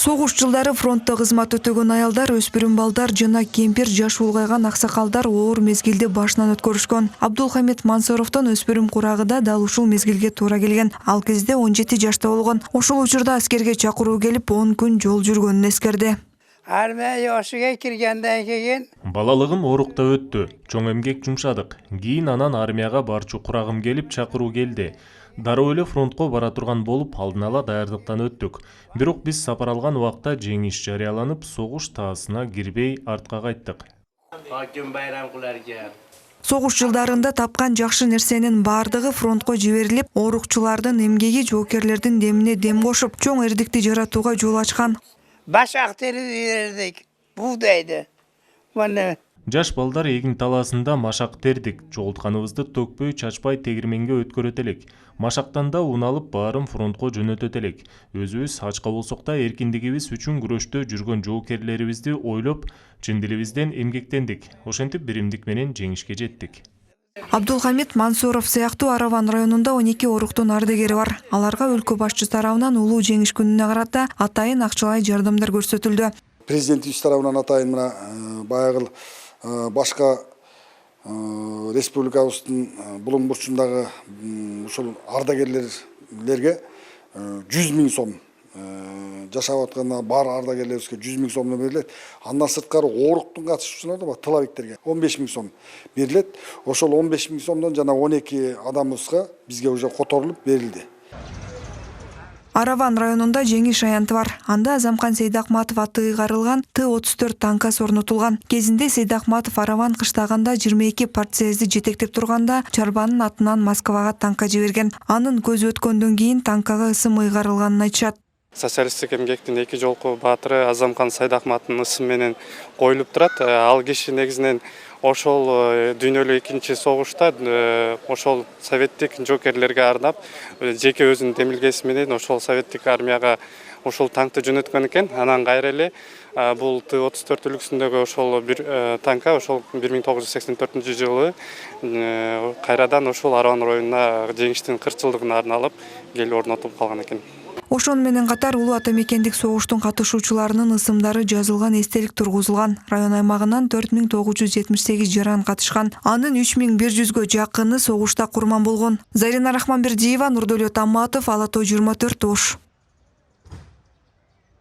Согуш жылдары фронтта кызмат өтөгөн аялдар, өспүрүм балдар жана кемпир жаш улгайган аксакалдар оор мезгилди башынан өткөрүшкөн. Абдулхамид Мансуровдон өспүрүм курагыда дал ушул мезгилге туура келген. Ал кезде 17 жашта болгон. Ошол учурда аскерге чакыруу келип 10 күн жол жүргөнүн эскерди. Армия жошуга киргенден кийин балалыгым орукта өттү. Чоң эмгек жумшадык. Кийин анан армияга барчу курагым келип чакыруу келди. Дароо эле фронтко бара турган болуп, алдын ала даярдыктан өттүк. Бирок биз сапар алган убакта жеңиш жарыяланып, согуш таасына кирбей артка кайттык. Хаким Байрамкуларга Согуш жылдарында тапкан жакшы нерсенин бардыгы фронтко жиберилип, орукчулардын эмгеги жоокерлердин демине дем кошуп, чоң эрдикти жаратууга жол ачкан. Башак теріп бердік, буğdaydı. Мана Жаш балдар эгин талаасында машак тердик. Жолтканыбызды төкпөй, чачпай тегирменге өткөрөт элек. Машактан да ун алып баарын фронтко жөнөтөт элек. Өзүбүз ачка болсок да эркиндигибиз үчүн күрөштө жүргөн жоокерлерибизди ойлоп, чын дилибизден эмгектендик. Ошентип биримдик менен жеңишке жеттик. Абдулхамид Мансуров сыяктуу Араван районунда 12 оруктун ардагери бар. Аларга өлкө башчысы тарабынан улуу жеңиш күнүнө карата атайын акчалай жардамдар көрсөтүлдү. Президент тарабынан атайын мына баягы башка республикабыздын булуң бурчундагы ушул ардагерлерге 100 000 сом жашап аткан бар ардагерлерибизге 100 000 сом берилет. Андан сырткары оруктун катышуучуларына бар тылабектерге 15 000 сом берилет. Ошол 15 000 сомдон жана 12 адамыбызга бизге уже которулуп берилди. Араван районунда жеңиш аянты бар. Анда Азамкан Сейдахматов аты ыйгарылган Т-34 танкасы орнотулган. Кезинде Сейдахматов Араван кыштагында 22 партиязды жетектеп турганда Чарбанын атынан Москвага танка жиберген. Анын көзү өткөндөн кийин танкага ысым ыйгарылганын айтышат. Социалисттик эмгектин эки жолку баатыры Азамкан Сайдахматтын ысымы менен коюлуп турат. Ал киши негизинен ошол дүйнөлүк экинчи согушта ошол советтик жоокерлерге арнап жеке өзүнүн демилгеси менен ошол советтик армияга ошол танкты жөнөткөн экен. Анан кайра эле бул Т-34 үлгүсүндөгү ошол бир танка ошол 1984 жылы кайрадан ошол Араван районуна жеңиштин 40 жылдыгына арналып келип орнотулуп калган экен. Ошон менен катар улуу ата мекендик согуштун катышуучуларынын ысымдары жазылган эстелик тургузулган. Район аймагынан 4978 жаран катышкан. Анын 3100гө жакыны согушта курман болгон. Зарина Рахманбердиева, Нурдөлөт Амматов, Ала Тоо 24 Ош.